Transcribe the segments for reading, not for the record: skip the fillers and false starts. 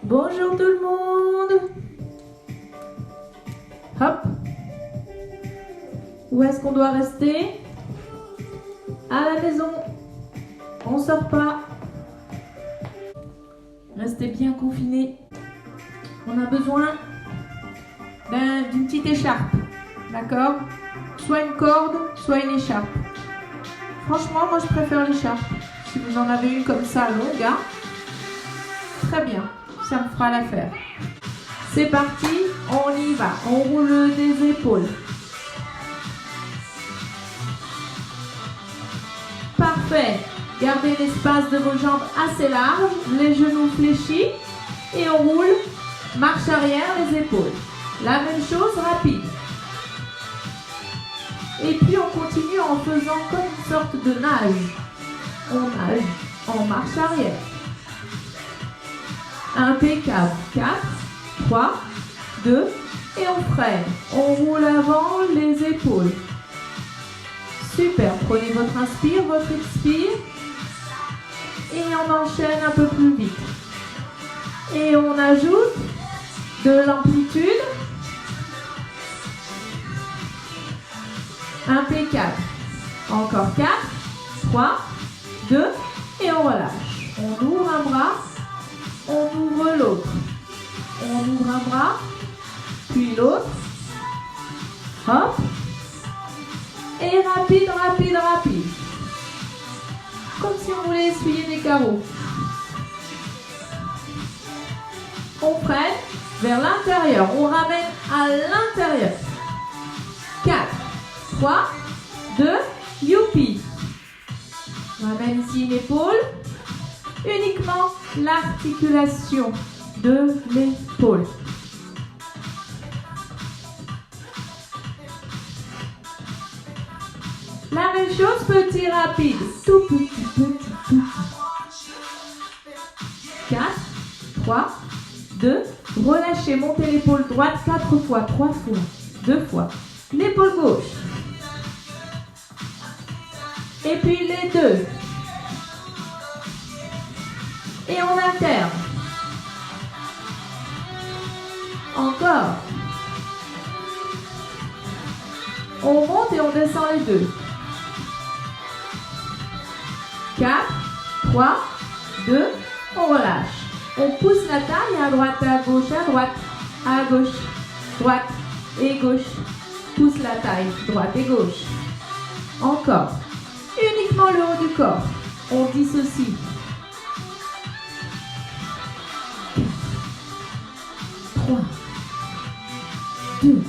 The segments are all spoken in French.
Bonjour tout le monde. Hop. Où est-ce qu'on doit rester? À la maison. On sort pas. Restez bien confinés. On a besoin d'une petite écharpe. D'accord? Soit une corde, soit une écharpe. Franchement, moi je préfère l'écharpe. Si vous en avez une comme ça longue, hein? Très bien. Ça me fera l'affaire. C'est parti, on y va. On roule des épaules. Parfait. Gardez l'espace de vos jambes assez large, les genoux fléchis et on roule. Marche arrière, les épaules. La même chose, rapide. Et puis on continue en faisant comme une sorte de nage. On nage en marche arrière. Impeccable. 4, 3, 2 et on freine. On roule avant les épaules. Super. Prenez votre inspire, votre expire. Et on enchaîne un peu plus vite. Et on ajoute de l'amplitude. Impeccable. Encore 4, 3, 2 et on relâche. On ouvre un bras. On ouvre l'autre. On ouvre un bras, puis l'autre. Hop. Et rapide, rapide, rapide. Comme si on voulait essuyer des carreaux. On freine vers l'intérieur. On ramène à l'intérieur. 4, 3, 2, youpi. On ramène ici une épaule. Uniquement l'articulation de l'épaule. La même chose, petit rapide. Tout petit, petit, petit. 4, 3, 2. Relâchez, montez l'épaule droite 4 fois, 3 fois, 2 fois. L'épaule gauche. Et puis les deux. Et on alterne. Encore. On monte et on descend les deux. 4, 3, 2, on relâche. On pousse la taille à droite, à gauche, à gauche, droite et gauche. Pousse la taille, droite et gauche. Encore. Uniquement le haut du corps. On dissocie. 3, 2,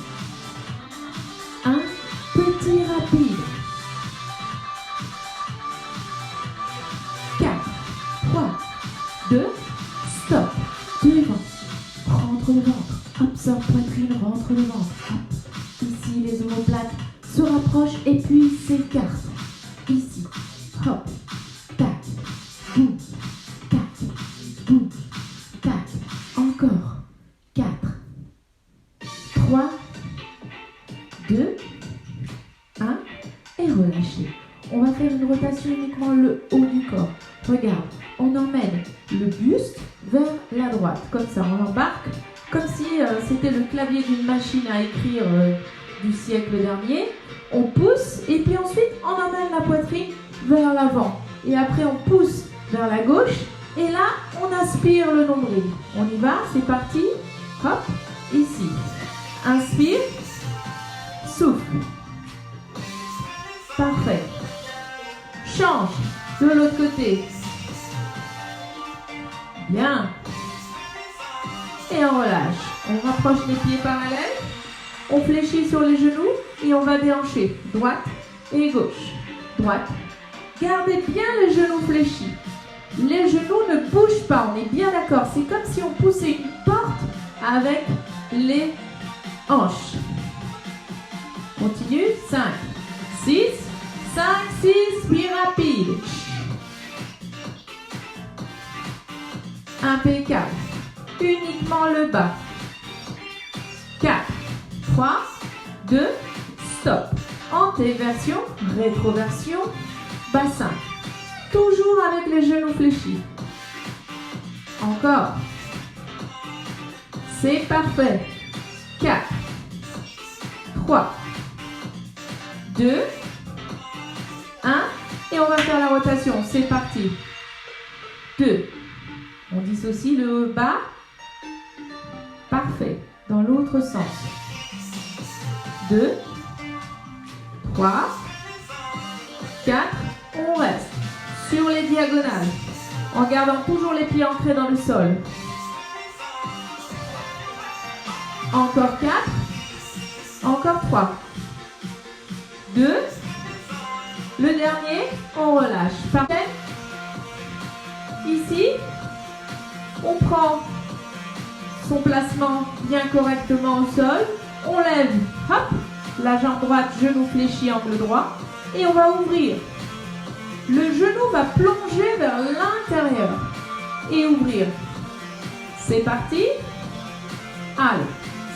1, petit rapide. 4, 3, 2, stop. Devant. Rentre le ventre. Absorbe poitrine, rentre le ventre. Hop. Ici, les omoplates se rapprochent et puis s'écartent. Ici. Hop. Tac. Boum. Tac. Boum. Tac. Encore. 4, 3, 2, 1 et relâchez. On va faire une rotation uniquement le haut du corps. Regarde, on emmène le buste vers la droite. Comme ça, on embarque comme si c'était le clavier d'une machine à écrire du siècle dernier. On pousse et puis ensuite on emmène la poitrine vers l'avant. Et après on pousse vers la gauche et là on aspire le nombril. On y va, c'est parti. Hop, ici. Inspire. Souffle. Parfait. Change de l'autre côté. Bien. Et on relâche. On rapproche les pieds parallèles. On fléchit sur les genoux et on va déhancher. Droite et gauche. Droite. Gardez bien les genoux fléchis. Les genoux ne bougent pas. On est bien d'accord. C'est comme si on poussait une porte avec les hanches. Continue. 5, 6, 5, 6, puis rapide. Impeccable. Uniquement le bas. 4, 3, 2, stop. Antéversion, rétroversion, bassin. Toujours avec les genoux fléchis. Encore. C'est parfait. 4, 3, 2, 1. Et on va faire la rotation. C'est parti. 2. On dissocie le bas. Parfait. Dans l'autre sens. 2, 3, 4. On reste sur les diagonales en gardant toujours les pieds ancrés dans le sol. Encore 4. Encore 3. 2. Le dernier, on relâche. Parfait. Ici, on prend son placement bien correctement au sol. On lève, hop, la jambe droite, genou fléchi, angle droit. Et on va ouvrir. Le genou va plonger vers l'intérieur. Et ouvrir. C'est parti. Allez.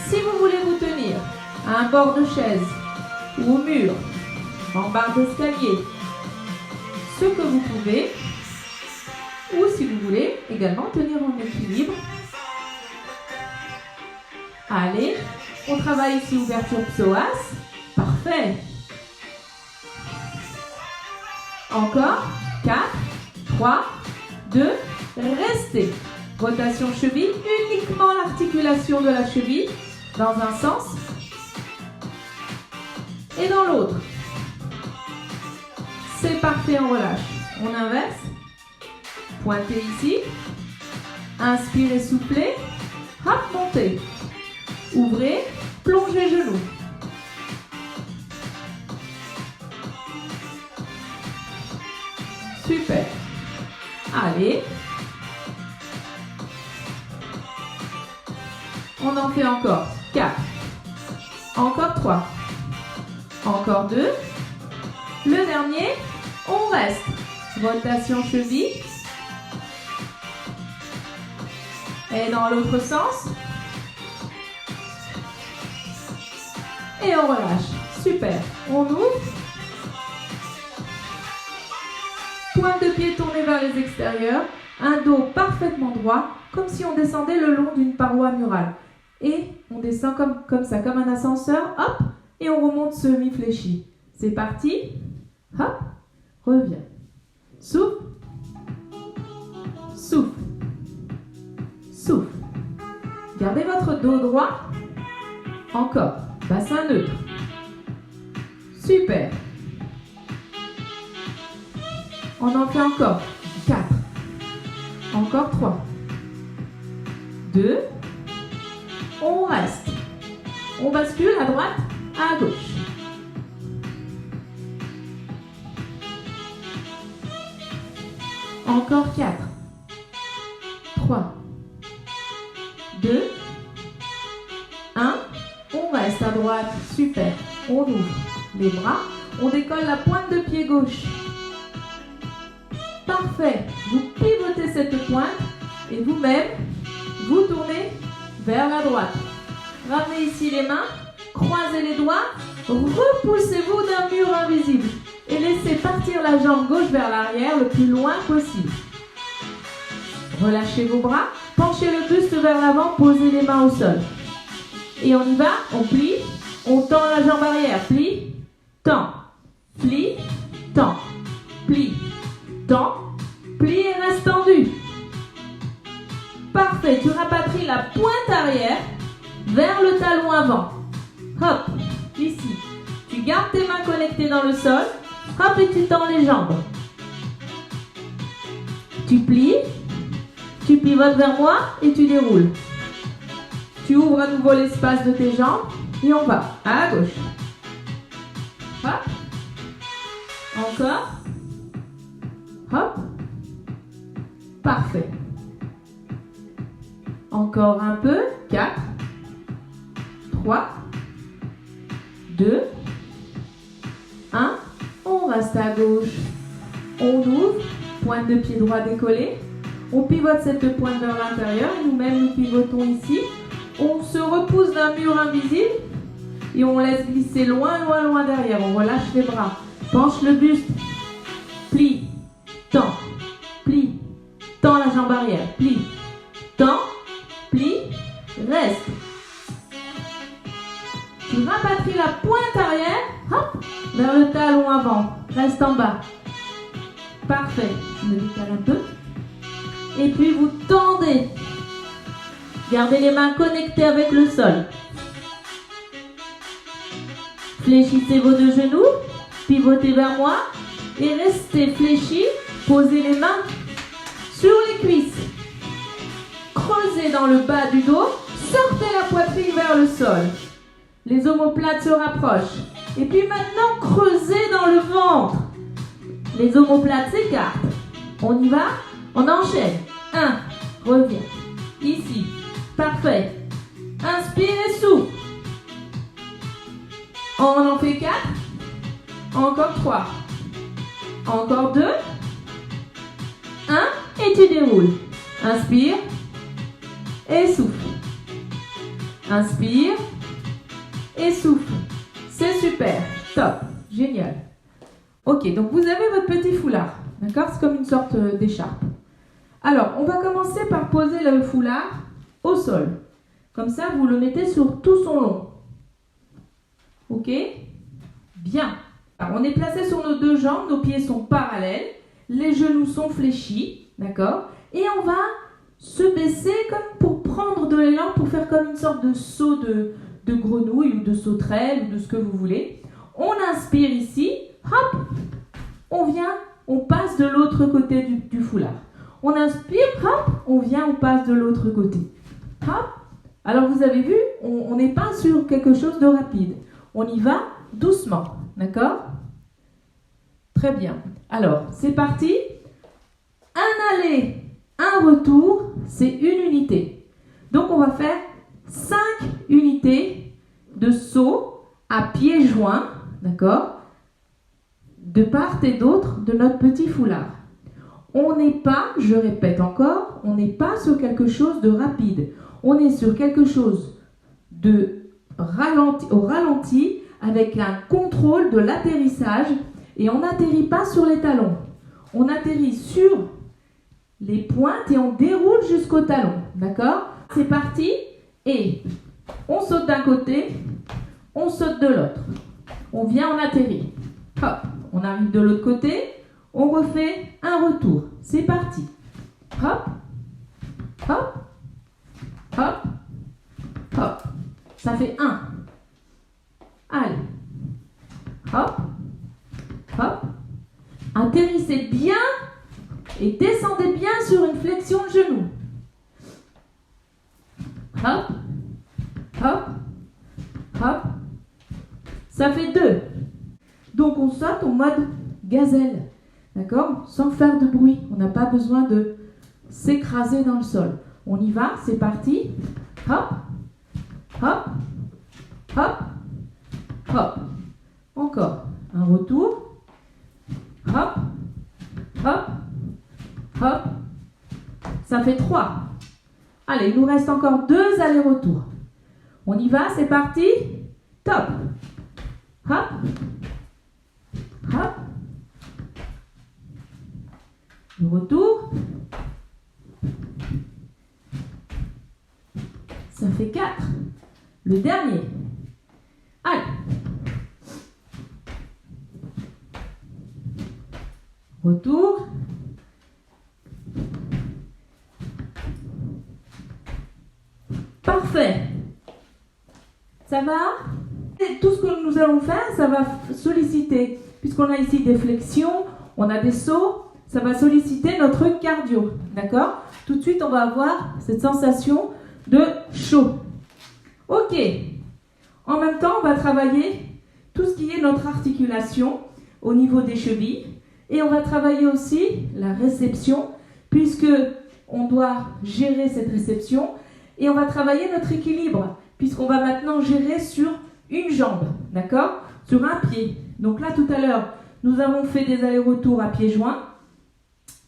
Si vous voulez vous tenir à un bord de chaise ou au mur, en barre d'escalier, ce que vous pouvez, ou si vous voulez également tenir en équilibre. Allez, on travaille ici ouverture psoas. Parfait. Encore. 4, 3, 2, restez. Rotation cheville, uniquement l'articulation de la cheville dans un sens et dans l'autre. C'est parfait, on relâche. On inverse. Pointez ici. Inspirez, soufflez. Hop, montez. Ouvrez, plongez genou. Super. Allez. On en fait encore 4. Encore 3. Encore 2. Le dernier, on reste. Rotation cheville. Et dans l'autre sens. Et on relâche. Super. On ouvre. Pointe de pied tournée vers les extérieurs. Un dos parfaitement droit, comme si on descendait le long d'une paroi murale. Et on descend comme ça, comme un ascenseur. Hop. Et on remonte semi-fléchi. C'est parti. Hop. Reviens. Souffle. Souffle. Souffle. Gardez votre dos droit. Encore. Bassin neutre. Super. On en fait encore. 4. Encore 3. 2. On reste. On bascule à droite, à gauche. Encore 4. 3. 2. 1. On reste à droite. Super. On ouvre les bras. On décolle la pointe de pied gauche. Parfait. Vous pivotez cette pointe et vous-même, vous tournez vers la droite. Ramenez ici les mains, croisez les doigts, repoussez-vous d'un mur invisible et laissez partir la jambe gauche vers l'arrière le plus loin possible. Relâchez vos bras, penchez le buste vers l'avant, posez les mains au sol. Et on y va, on plie, on tend la jambe arrière, plie, tend, plie, tend, plie, tend, plie et reste tendu. Parfait, tu rapatries la pointe arrière vers le talon avant. Hop, ici. Tu gardes tes mains connectées dans le sol. Hop, et tu tends les jambes. Tu plies, tu pivotes vers moi et tu déroules. Tu ouvres à nouveau l'espace de tes jambes et on va à gauche. Hop. Encore. Hop. Parfait. Encore un peu. 4, 3, 2, 1. On reste à gauche. On ouvre. Pointe de pied droit décollée. On pivote cette pointe vers l'intérieur. Nous-mêmes, nous pivotons ici. On se repousse d'un mur invisible. Et on laisse glisser loin, loin, loin derrière. On relâche les bras. Penche le buste. Plie. Tend. Plie. Tend la jambe arrière. Plie. Tend. Plie. Reste. rapatrie la pointe arrière, hop, vers le talon avant. Reste en bas. Parfait. Je me décale un peu. Et puis vous tendez. Gardez les mains connectées avec le sol. Fléchissez vos deux genoux, pivotez vers moi et restez fléchis. Posez les mains sur les cuisses. Creusez dans le bas du dos, sortez la poitrine vers le sol. Les omoplates se rapprochent. Et puis maintenant, creusez dans le ventre. Les omoplates s'écartent. On y va? On enchaîne. 1, reviens. Ici. Parfait. Inspire et souffle. On en fait 4. Encore 3. Encore 2. 1. Et tu déroules. Inspire. Et souffle. Inspire. Et souffle. C'est super. Top. Génial. Ok, donc vous avez votre petit foulard. D'accord? C'est comme une sorte d'écharpe. Alors, on va commencer par poser le foulard au sol. Comme ça, vous le mettez sur tout son long. Ok? Bien. Alors, on est placé sur nos deux jambes, nos pieds sont parallèles, les genoux sont fléchis, d'accord? Et on va se baisser comme pour prendre de l'élan, pour faire comme une sorte de saut de grenouille ou de sauterelle ou de ce que vous voulez. On inspire ici, hop, on vient, on passe de l'autre côté du foulard. On inspire, hop, on vient, on passe de l'autre côté. Hop. Alors vous avez vu, on n'est pas sur quelque chose de rapide. On y va doucement, d'accord? Très bien. Alors, c'est parti. Un aller, un retour, c'est une unité. Donc on va faire 5 unités de saut à pieds joints, d'accord? De part et d'autre de notre petit foulard. On n'est pas, je répète encore, on n'est pas sur quelque chose de rapide. On est sur quelque chose de ralenti, au ralenti, avec un contrôle de l'atterrissage. Et on n'atterrit pas sur les talons. On atterrit sur les pointes et on déroule jusqu'au talon. D'accord? C'est parti. Et on saute d'un côté, on saute de l'autre. On vient, on atterrit. Hop, on arrive de l'autre côté. On refait un retour. C'est parti. Hop, hop, hop, hop. Ça fait 1. Allez. Hop, hop. Atterrissez bien et descendez bien sur une flexion de genou. Hop, hop, hop. Ça fait 2. Donc on saute en mode gazelle. D'accord? Sans faire de bruit. On n'a pas besoin de s'écraser dans le sol. On y va, c'est parti. Hop, hop, hop, hop. Encore. Un retour. Hop, hop, hop. Ça fait 3. Allez, il nous reste encore 2 allers-retours. On y va, c'est parti. Top. Hop, hop. Le retour. Ça fait 4. Le dernier. Allez. Retour. Parfait. Ça va? Et tout ce que nous allons faire, ça va solliciter, puisqu'on a ici des flexions, on a des sauts, ça va solliciter notre cardio. D'accord? Tout de suite, on va avoir cette sensation de chaud. Ok. En même temps, on va travailler tout ce qui est notre articulation au niveau des chevilles. Et on va travailler aussi la réception, puisque on doit gérer cette réception. Et on va travailler notre équilibre, puisqu'on va maintenant gérer sur une jambe, d'accord? Sur un pied. Donc là, tout à l'heure, nous avons fait des allers-retours à pieds joints.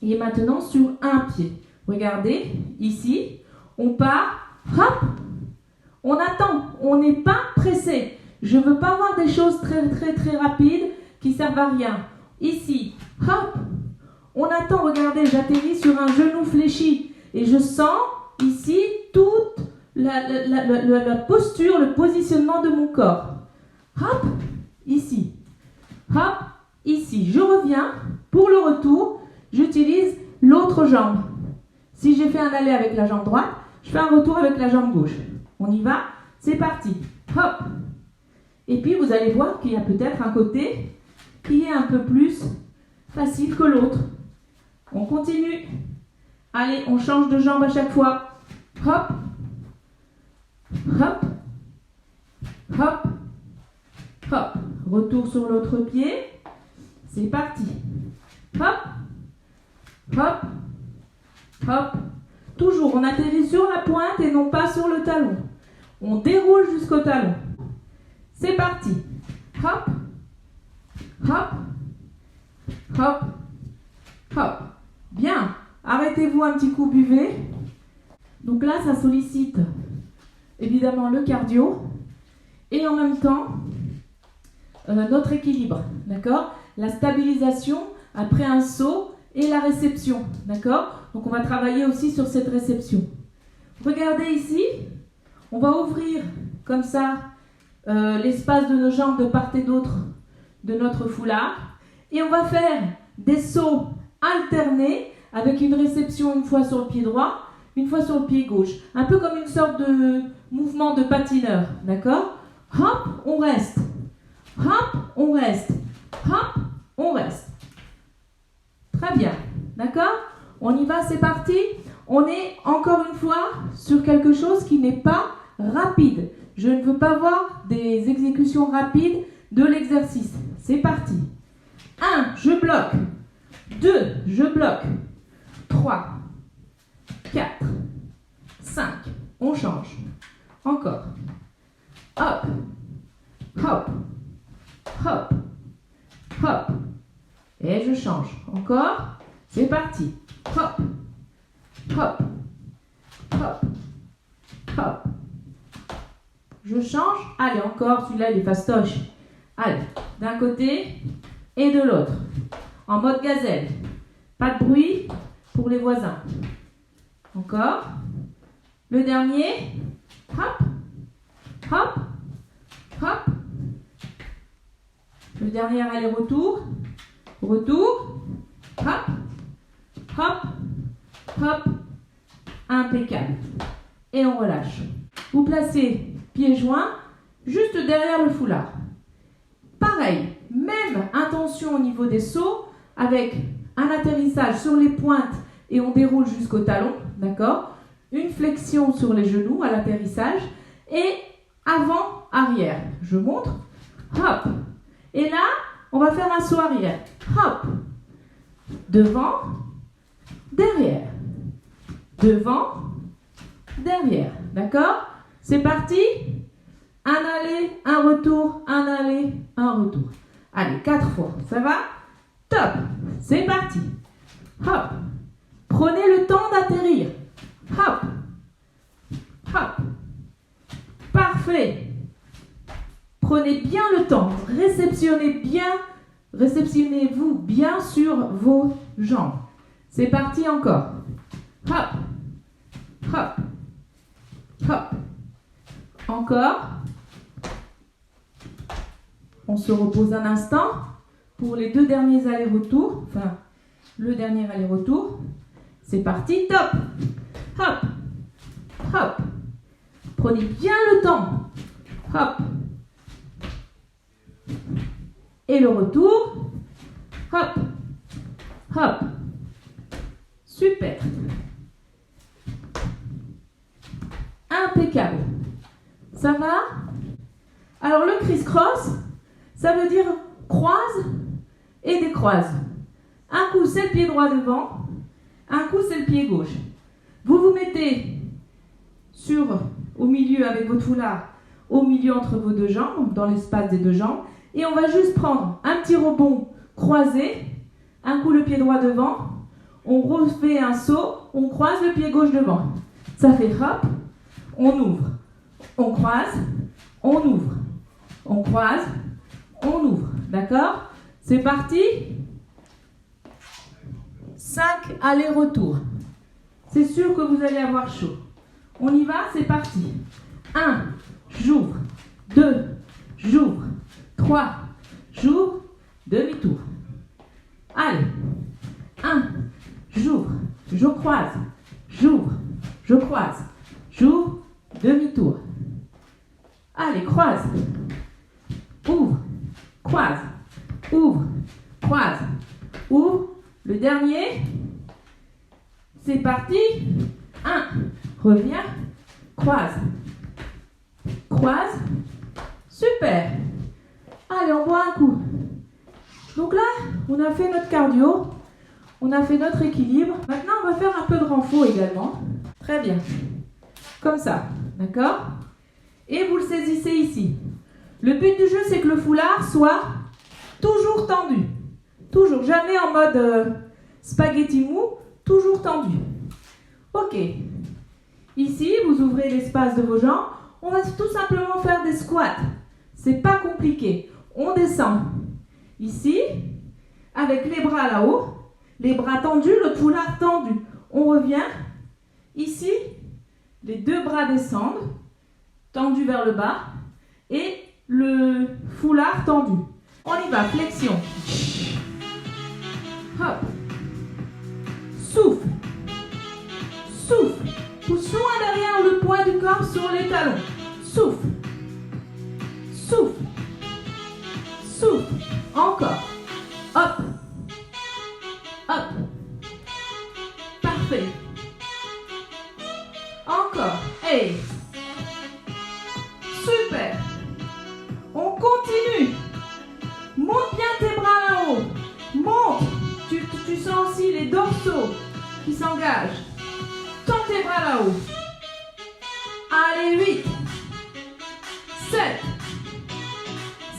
Et maintenant, sur un pied. Regardez, ici, on part, hop, on attend, on n'est pas pressé. Je ne veux pas avoir des choses très, très, très rapides qui servent à rien. Ici, hop, on attend, regardez, j'atterris sur un genou fléchi et je sens ici toute la posture, le positionnement de mon corps. hop, ici, hop, ici. Je reviens. Pour le retour, j'utilise l'autre jambe. Si j'ai fait un aller avec la jambe droite, je fais un retour avec la jambe gauche. On y va, c'est parti. Hop. Et puis vous allez voir qu'il y a peut-être un côté qui est un peu plus facile que l'autre. On continue. Allez, on change de jambe à chaque fois. Hop. Hop. Hop. Hop. Retour sur l'autre pied. C'est parti. Hop. Hop. Hop. Toujours, on atterrit sur la pointe et non pas sur le talon. On déroule jusqu'au talon. C'est parti. Hop. Hop. Hop. Hop. Bien. Arrêtez-vous un petit coup, buvez. Donc là, ça sollicite évidemment le cardio et en même temps notre équilibre. D'accord? La stabilisation après un saut et la réception. D'accord? Donc on va travailler aussi sur cette réception. Regardez ici. On va ouvrir comme ça l'espace de nos jambes de part et d'autre de notre foulard. Et on va faire des sauts alternés avec une réception une fois sur le pied droit, une fois sur le pied gauche. Un peu comme une sorte de mouvement de patineur. D'accord? Hop, on reste. Hop, on reste. Hop, on reste. Très bien. D'accord? On y va, c'est parti. On est encore une fois sur quelque chose qui n'est pas rapide. Je ne veux pas voir des exécutions rapides de l'exercice. C'est parti. 1, je bloque. 2, je bloque. 3, 4, 5. On change. Encore. Hop, hop, hop, hop. Et je change. Encore. C'est parti. Hop, hop, hop, hop. Je change. Allez, encore. Celui-là, il est fastoche. Allez, d'un côté et de l'autre. En mode gazelle. Pas de bruit pour les voisins. Encore. Le dernier. Hop, hop, hop. Le dernier aller-retour. Retour. Hop, hop, hop. Impeccable. Et on relâche. Vous placez pieds joints juste derrière le foulard. Pareil, même intention au niveau des sauts avec un atterrissage sur les pointes et on déroule jusqu'au talon, d'accord? Une flexion sur les genoux à l'atterrissage et avant, arrière. Je montre, hop. Et là, on va faire un saut arrière. Hop. Devant, derrière. Devant, derrière. D'accord? C'est parti. Un aller, un retour, un aller, un retour. Allez, 4 fois. Ça va? Top. C'est parti. Hop. Prenez le temps d'atterrir. Hop. Hop. Parfait. Prenez bien le temps. Réceptionnez-vous bien sur vos jambes. C'est parti encore. Hop. Hop. Hop. Encore. On se repose un instant pour les 2 derniers allers-retours. Enfin, le dernier aller-retour. C'est parti. Top. Hop. Hop. Prenez bien le temps. Hop. Et le retour. Hop. Hop. Super. Impeccable. Ça va? Alors le criss-cross, ça veut dire croise et décroise. Un coup c'est le pied droit devant, un coup c'est le pied gauche. Vous vous mettez au milieu avec votre foulard, au milieu entre vos 2 jambes, dans l'espace des 2 jambes, et on va juste prendre un petit rebond croisé, un coup le pied droit devant, on refait un saut, on croise le pied gauche devant. Ça fait hop, on ouvre, on croise, on ouvre, on croise, on ouvre. D'accord? C'est parti. 5 allers-retours. C'est sûr que vous allez avoir chaud. On y va, c'est parti. 1, j'ouvre. 2, j'ouvre. 3, j'ouvre, demi-tour. Allez, 1, j'ouvre, je croise, j'ouvre, je croise, j'ouvre, demi-tour. Allez, croise, ouvre, croise, ouvre, croise, ouvre. Le dernier, c'est parti. 1, reviens, croise, croise, super. Allez, on boit un coup. Donc là, on a fait notre cardio, on a fait notre équilibre. Maintenant, on va faire un peu de renfort également. Très bien. Comme ça, d'accord? Et vous le saisissez ici. Le but du jeu, c'est que le foulard soit toujours tendu. Toujours, jamais en mode spaghetti mou, toujours tendu. Ok. Ici, vous ouvrez l'espace de vos jambes. On va tout simplement faire des squats. C'est pas compliqué. On descend. Ici, avec les bras là-haut, les bras tendus, le foulard tendu. On revient. Ici, les deux bras descendent, tendus vers le bas, et le foulard tendu. On y va, flexion. Hop. Souffle. Souffle. Pousse loin derrière le poids du corps sur les talons. Souffle. Souffle. Souffle. Encore. Hop. Hop. Parfait. Encore. Hey. Super. On continue. Monte bien tes bras là-haut. Monte. Tu sens aussi les dorsaux qui s'engagent. Tends tes bras là-haut. Allez, 8, 7,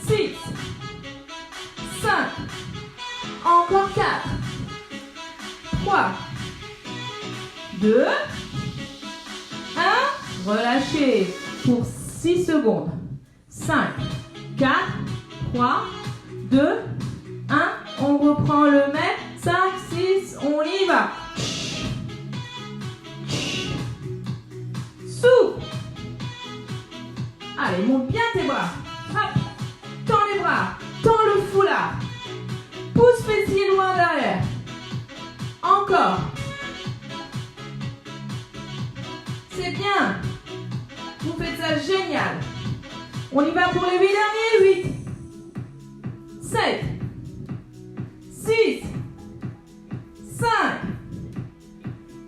6, 5, encore 4, 3, 2, 1, relâchez pour 6 secondes. 5, 4, 3, 2, 1, on reprend le même. 5, 6, on y va. Souffle. Allez, monte bien tes bras. Hop. Tends les bras. Tends le foulard. Pousse fessier loin derrière. Encore. C'est bien. Vous faites ça génial. On y va pour les 8 derniers. 8, 7, 6, 5,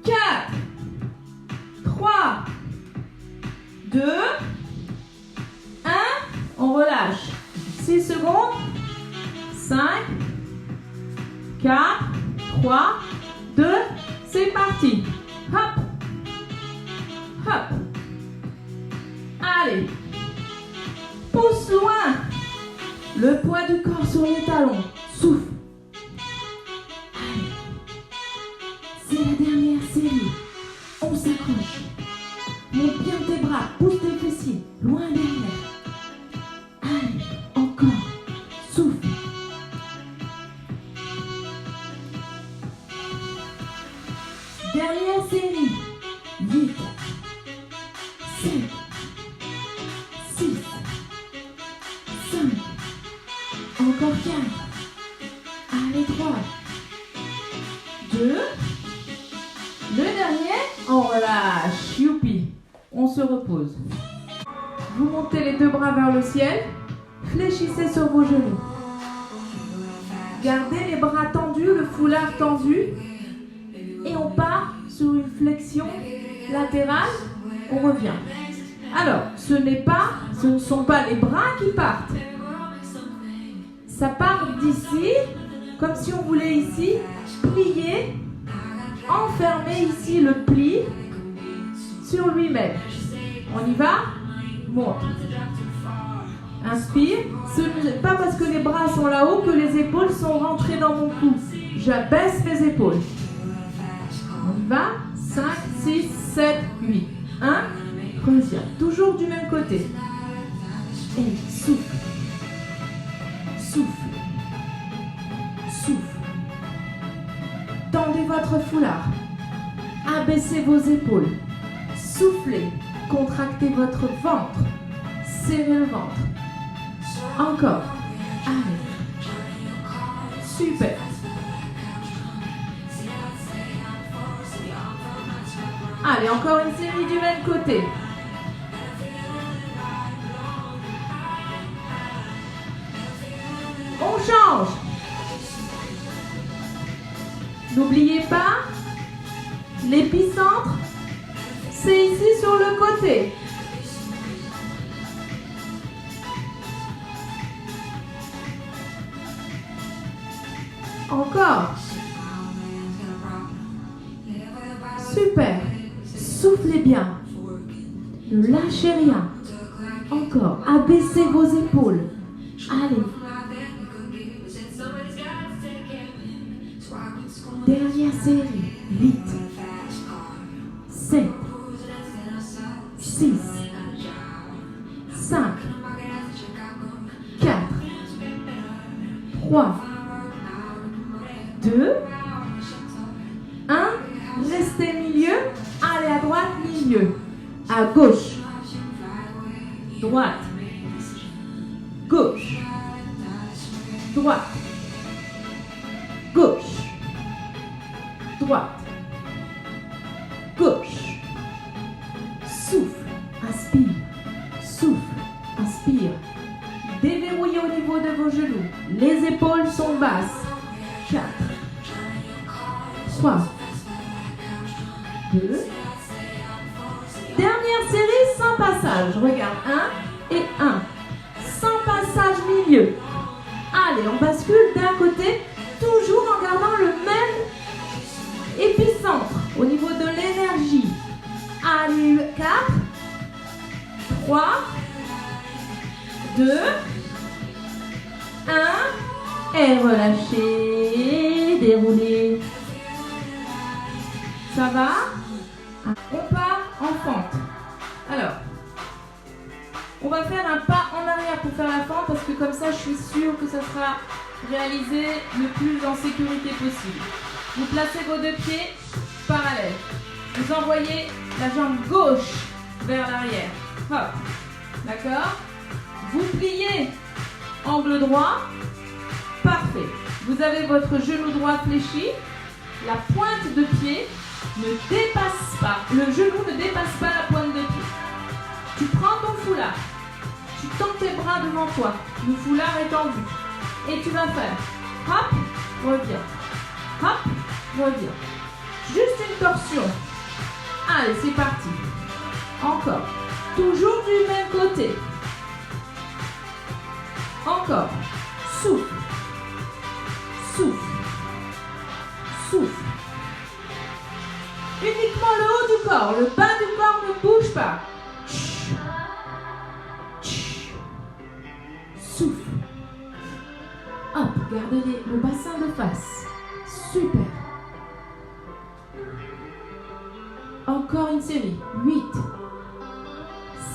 4, 3, 2, 1, on relâche. 6 secondes. 5, 4, 3, 2, c'est parti. Hop. Hop. Allez. Pousse loin. Le poids du corps sur les talons. Souffle. Allez. C'est la dernière série. On s'accroche. Monte bien tes bras. Pousse tes fessiers. Loin derrière. Allez. Encore. Souffle. Dernière série. 8, 7, 6, 5, encore 4, allez 3, 2, le dernier, on relâche, youpi, on se repose. Vous montez les deux bras vers le ciel, fléchissez sur vos genoux. Gardez les bras tendus, le foulard tendu, et on part sur une flexion latérale, on revient. Alors, ce ne sont pas les bras qui partent. Ça part d'ici, comme si on voulait ici plier, enfermer ici le pli sur lui-même. On y va, monte. Inspire. Ce n'est pas parce que les bras sont là-haut que les épaules sont rentrées dans mon cou. J'abaisse mes épaules. On y va, 5, 6, 7, 8. 1, reviens. Toujours du même côté. Et souffle. Souffle. Souffle. Tendez votre foulard. Abaissez vos épaules. Soufflez. Contractez votre ventre. Serrez le ventre. Encore. Allez. Super. Allez, encore une série du même côté. On change. N'oubliez pas, l'épicentre, c'est ici sur le côté. Encore. Super. Soufflez bien. Ne lâchez rien. Encore. Abaissez vos épaules. Allez. Dernière série. 8, 7, 6, 5, 4, 3, 2, 1. Restez milieu. Allez à droite, milieu. À gauche. Droite. Gauche. Droite. Gauche. Droite. Gauche. Souffle. Inspire. Souffle. Inspire. Déverrouillez au niveau de vos genoux. Les épaules sont basses. 4, 3, 2. Dernière série sans passage. Regarde. 1 et 1. Sans passage milieu. Allez, on bascule d'un côté, toujours en gardant le même épicentre au niveau de l'énergie. Allez, 4, 3, 2, 1. Et relâchez, déroulez. Ça va? On part en fente. Alors, on va faire un pas en arrière pour faire la fente parce que comme ça, je suis sûre que ça sera réalisé le plus en sécurité possible. Vous placez vos deux pieds parallèles. Vous envoyez la jambe gauche vers l'arrière. Hop. D'accord? Vous pliez angle droit. Parfait. Vous avez votre genou droit fléchi. La pointe de pied ne dépasse pas. Le genou ne dépasse pas la pointe de pied. Tu prends ton foulard. Tu tends tes bras devant toi. Le foulard est tendu. Et tu vas faire hop, reviens. Hop, reviens. Juste une torsion. Allez, c'est parti. Encore. Toujours du même côté. Encore. Souffle. Souffle. Souffle. Uniquement le haut du corps. Le bas du corps ne bouge pas. Souffle. Hop, gardez le bassin de face. Super. Encore une série. 8,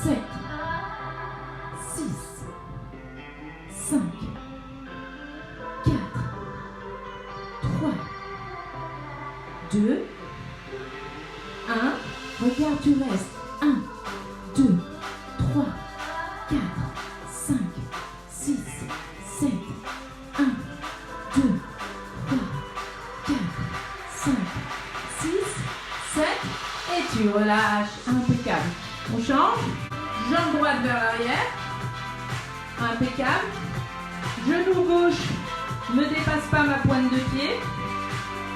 7, 6, 5, 4, 3, 2, 1. Regarde, tu restes. 1, 2, 3, 4, 5, 6, 7, 1, 2, 3, 4, 5, 6, 7. Et tu relâches. Impeccable. On change. Jambe droite vers l'arrière. Impeccable. Genou gauche ne dépasse pas ma pointe de pied.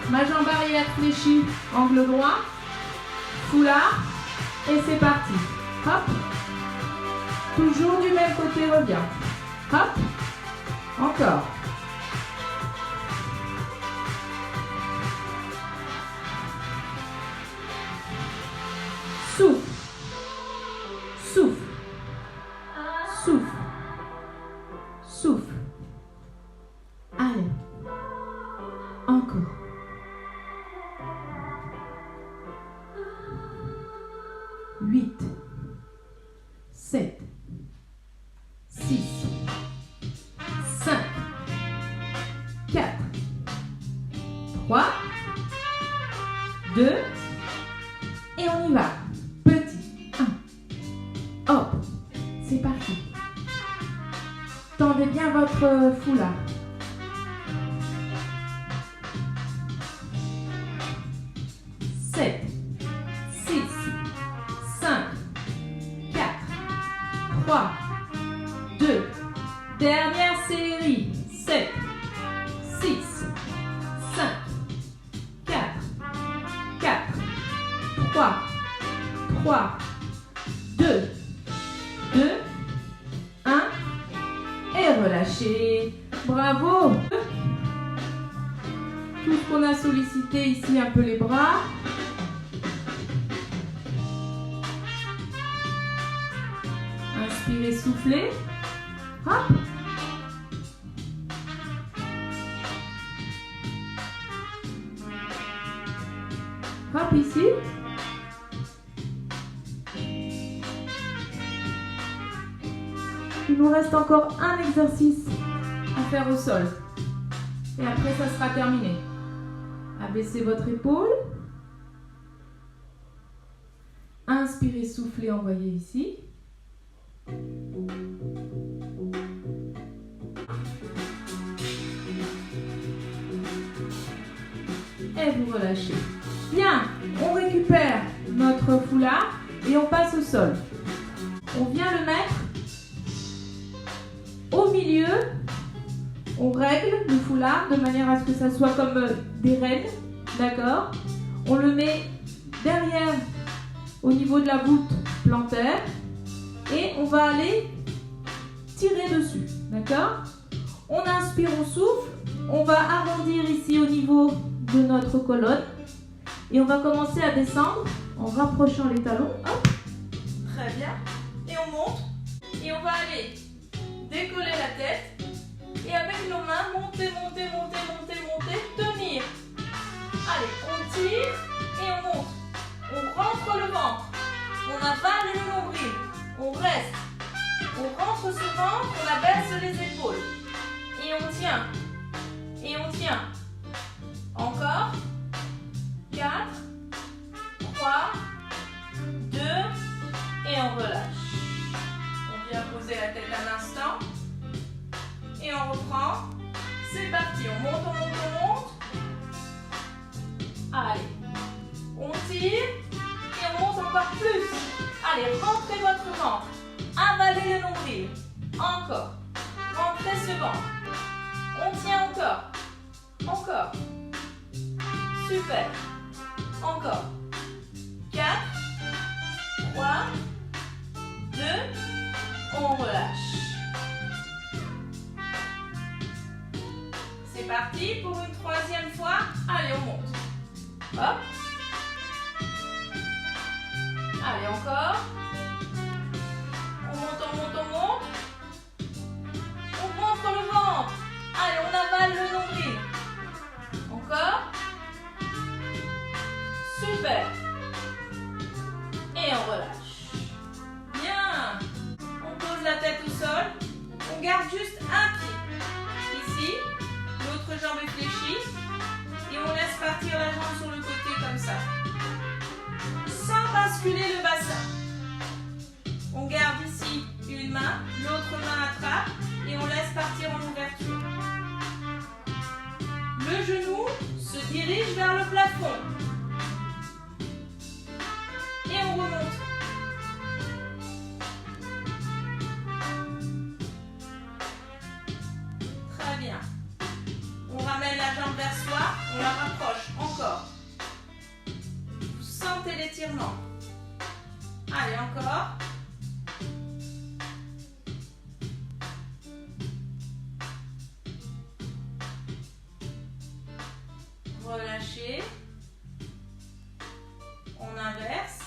Ma jambe arrière fléchie, angle droit. Foulard. Et c'est parti. Hop. Toujours du même côté, reviens. Hop. Encore. Souffle. Souffle. Souffle. Souffle. Allez. Encore. Huit. 7. 6. 5. 4. 3. 2. Et on y va. Petit. 1. Hop. C'est parti. Tendez Gardez bien votre foulard. Sept, 6, 5, 4, 3, 2. Dernière série. 7, 6, 5, 4, 4, 3, 2, 1. Et relâchez. Bravo. Tout ce qu'on a sollicité ici, un peu les bras. Inspirez, soufflez. Hop. Hop ici. Il nous reste encore un exercice à faire au sol. Et après, ça sera terminé. Abaissez votre épaule. Inspirez, soufflez, envoyez ici. Et vous relâchez. Bien, on récupère notre foulard et on passe au sol. On vient le mettre au milieu. On règle le foulard de manière à ce que ça soit comme des raies. D'accord? On le met derrière au niveau de la voûte plantaire et on va aller tirer dessus. D'accord? On inspire, on souffle. On va arrondir ici au niveau de notre colonne et on va commencer à descendre en rapprochant les talons. Hop. Très bien. Et on monte et on va aller décoller la tête et avec nos mains monter, monter, monter, monter, monter, tenir. Allez, on tire et on monte. On rentre le ventre. On avale le nombril. On reste. On rentre ce ventre, on abaisse les épaules. Et on tient. Et on tient. Encore. 4, 3, 2 et on relâche. On vient poser la tête un instant. Et on reprend. C'est parti. On monte, on monte, on monte. Allez. On tire. Et on monte encore plus. Allez, rentrez votre ventre. Avalez le nombril. Encore. Rentrez ce ventre. On tient encore. Encore. Super. Encore. 4, 3, 2, on relâche. C'est parti pour une troisième fois. Allez, on monte. Hop. Allez, encore. On monte, on monte, on monte. On montre le ventre. Allez, on avale le nombril. Encore. Super. Et on relâche. Bien. On pose la tête au sol. On garde juste un pied. Ici. L'autre jambe est fléchie. Et on laisse partir la jambe sur le côté comme ça. Sans basculer le bassin. On garde ici une main. L'autre main attrape. Et on laisse partir en ouverture. Le genou se dirige vers le plafond. Et on remonte. Très bien. On ramène la jambe vers soi, on la rapproche encore. Vous sentez l'étirement. Allez, encore. Relâchez. On inverse.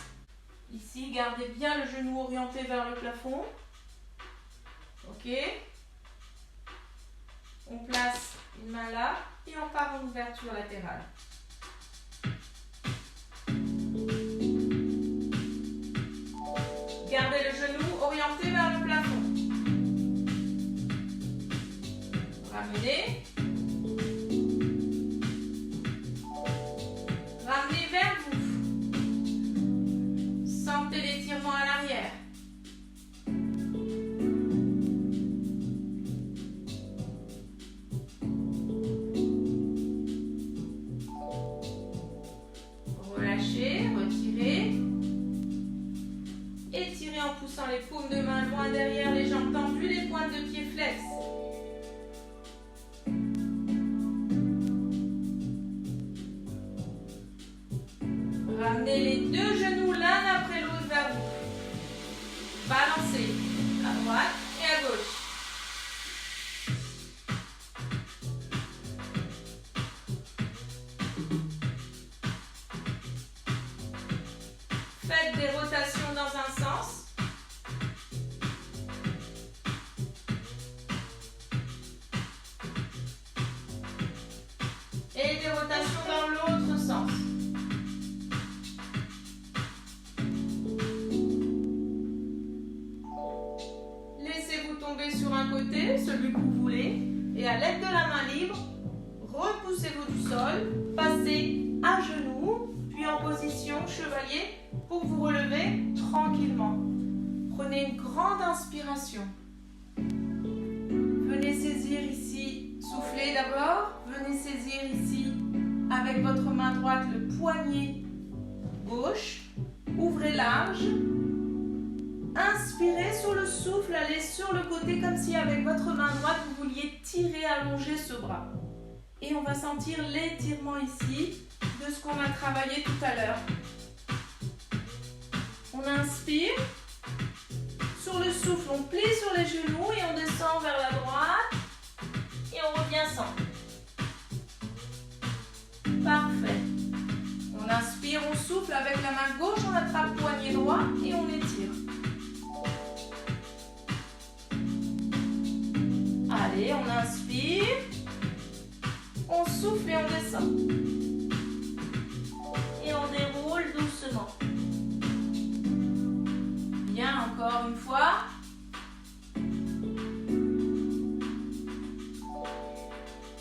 Ici, gardez bien le genou orienté vers le plafond. Ok. On place une main là et on part en ouverture latérale. Gardez le genou orienté vers le plafond. Ramenez. Ramenez vers vous. Sentez l'étirement à l'arrière. mains derrière, les jambes tendues, les pointes de pied flex. Ramenez les deux genoux l'un après l'autre vers vous. Balancez à droite et à gauche. Faites des rotations dans un sens. Et des rotations dans l'autre sens. Laissez-vous tomber sur un côté, celui que vous voulez, et à l'aide de la main libre, repoussez-vous du sol, passez à genoux, puis en position chevalier pour vous relever tranquillement. Prenez une grande inspiration. Venez saisir ici, soufflez d'abord, venez saisir ici avec votre main droite le poignet gauche, ouvrez large. Inspirez sur le souffle, allez sur le côté comme si avec votre main droite vous vouliez tirer, allonger ce bras. Et on va sentir l'étirement ici de ce qu'on a travaillé tout à l'heure. On inspire. Sur le souffle, on plie sur les genoux et on descend vers la droite. Et on revient sans. Parfait. On inspire, on souffle avec la main gauche, on attrape le poignet droit et on étire. Allez, on inspire, on souffle et on descend. Et on déroule doucement. Bien, encore une fois.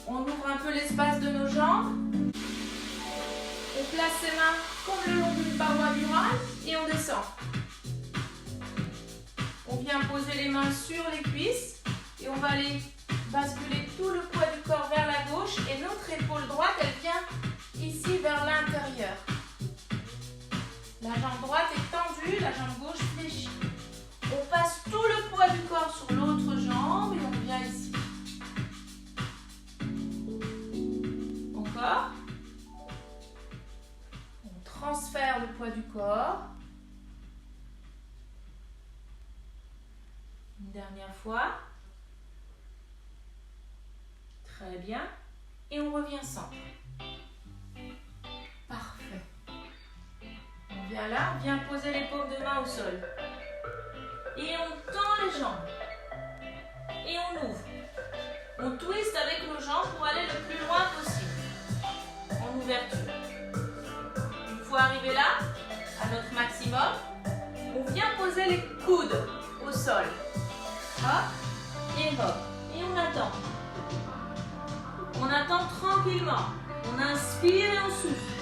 On ouvre un peu l'espace de nos jambes. On place ses mains comme le long d'une paroi murale et on descend. On vient poser les mains sur les cuisses et on va aller basculer tout le poids du corps vers la gauche et notre épaule droite, elle vient ici vers l'intérieur. La jambe droite est tendue, la jambe gauche fléchie. On passe tout le poids du corps sur l'autre jambe et on vient ici. Encore. On transfère le poids du corps. Une dernière fois. Très bien. Et on revient centre. Parfait. On vient là, on vient poser les paumes de main au sol. Et on tend les jambes. Et on ouvre. On twist avec nos jambes pour aller le plus loin possible. En ouverture. Une fois arrivé là, à notre maximum, on vient poser les coudes au sol. Hop et hop. Et on attend. On attend tranquillement. On inspire et on souffle.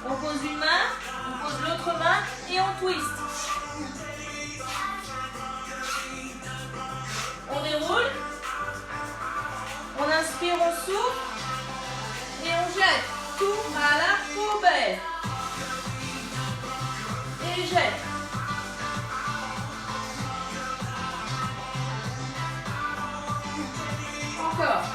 On pose une main, on pose l'autre main et on twist. On déroule. On inspire, on souffle. Et on jette tout à la poubelle. Et jette. Encore.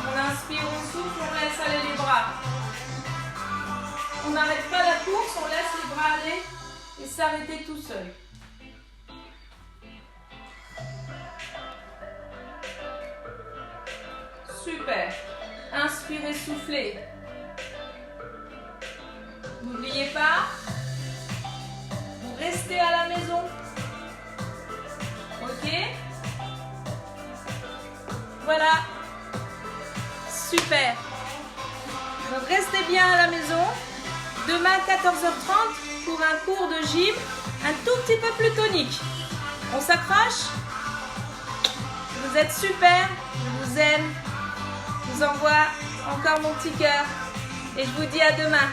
On inspire, on souffle, on laisse aller les bras. On n'arrête pas la course, on laisse les bras aller et s'arrêter tout seul. Super. Inspirez, soufflez. N'oubliez pas, vous restez à la maison. Ok? Voilà. Super. Donc restez bien à la maison. Demain 14h30 pour un cours de gym un tout petit peu plus tonique. On s'accroche? Vous êtes super. Je vous aime. Je vous envoie encore mon petit cœur. Et je vous dis à demain.